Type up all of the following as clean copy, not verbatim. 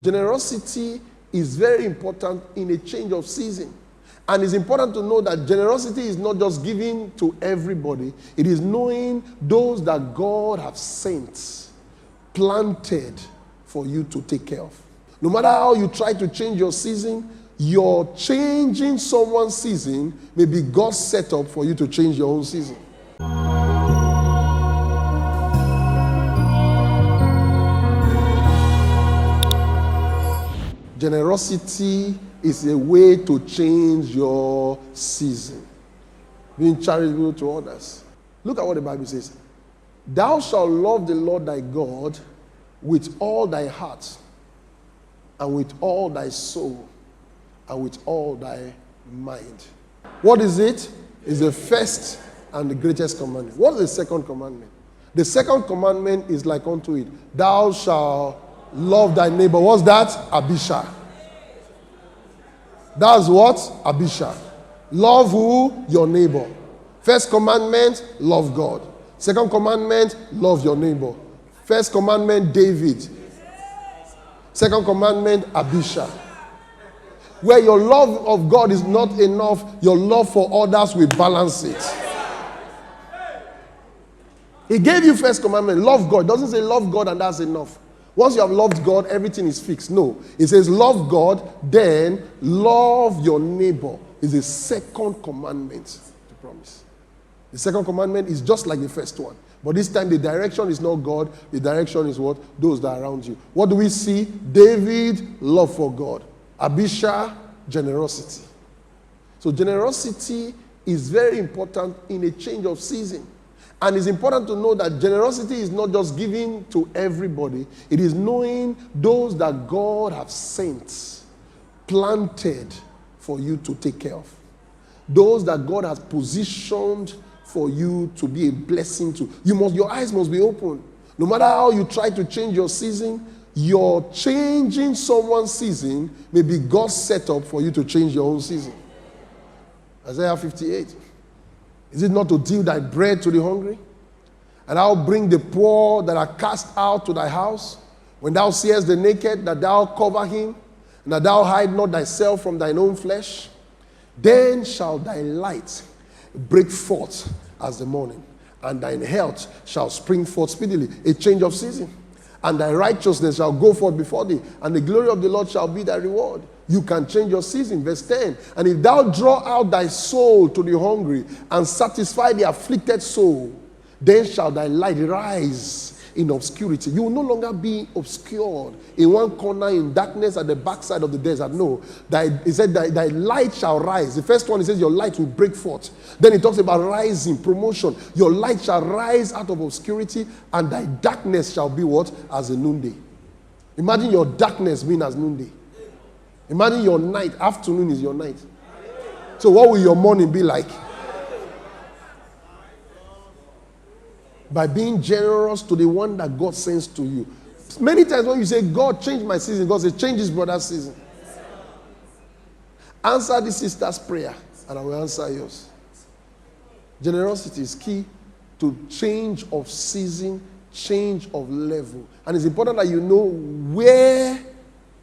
Generosity is very important in a change of season. And it's important to know that generosity is not just giving to everybody. It is knowing those that God has sent, planted for you to take care of. No matter how you try to change your season, your changing someone's season may be God's setup for you to change your own season. Generosity is a way to change your season. Being charitable to others. Look at what the Bible says. Thou shalt love the Lord thy God with all thy heart, and with all thy soul, and with all thy mind. What is it? It's the first and the greatest commandment. What is the second commandment? The second commandment is like unto it. Thou shalt love thy neighbor. What's that? Abisha. That's what? Abisha. Love who? Your neighbor. First commandment, love God. Second commandment, love your neighbor. First commandment, David. Second commandment, Abisha. Where your love of God is not enough, your love for others will balance it. He gave you first commandment, love God. It doesn't say love God and that's enough. Once you have loved God, everything is fixed. No. It says love God, then love your neighbor is the second commandment to promise. The second commandment is just like the first one. But this time the direction is not God. The direction is what? Those that are around you. What do we see? David, love for God. Abisha, generosity. So generosity is very important in a change of season. And it's important to know that generosity is not just giving to everybody. It is knowing those that God has sent, planted for you to take care of. Those that God has positioned for you to be a blessing to. Your eyes must be open. No matter how you try to change your season, your changing someone's season may be God's setup for you to change your own season. Isaiah 58. Is it not to deal thy bread to the hungry? And I'll bring the poor that are cast out to thy house. When thou seest the naked, that thou cover him, and that thou hide not thyself from thine own flesh. Then shall thy light break forth as the morning, and thine health shall spring forth speedily. A change of season. And thy righteousness shall go forth before thee, and the glory of the Lord shall be thy reward. You can change your season. Verse 10. And if thou draw out thy soul to the hungry, and satisfy the afflicted soul, then shall thy light rise in obscurity. You will no longer be obscured in one corner in darkness at the backside of the desert. No. He said thy light shall rise. The first one, he says your light will break forth. Then he talks about rising, promotion. Your light shall rise out of obscurity, and thy darkness shall be what? As a noonday. Imagine your darkness being as noonday. Imagine your night, afternoon is your night. So what will your morning be like? By being generous to the one that God sends to you. Many times when you say, God, change my season, God says, change his brother's season. Answer the sister's prayer, and I will answer yours. Generosity is key to change of season, change of level. And it's important that you know where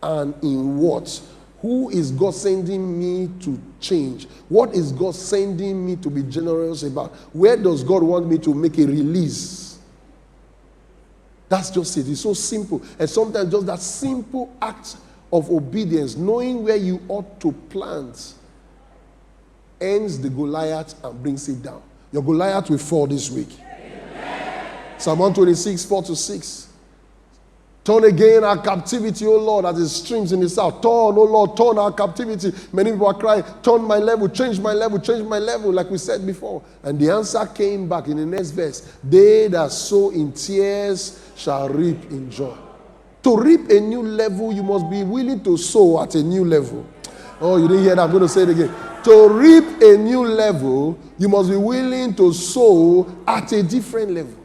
and in what. Who is God sending me to change? What is God sending me to be generous about? Where does God want me to make a release? That's just it. It's so simple. And sometimes just that simple act of obedience, knowing where you ought to plant, ends the Goliath and brings it down. Your Goliath will fall this week. Amen. Psalm 126, 4-6. Turn again our captivity, O Lord, as the streams in the south. Turn, O Lord, turn our captivity. Many people are crying, turn my level, change my level, like we said before. And the answer came back in the next verse. They that sow in tears shall reap in joy. To reap a new level, you must be willing to sow at a new level. Oh, you didn't hear that? I'm going to say it again. To reap a new level, you must be willing to sow at a different level.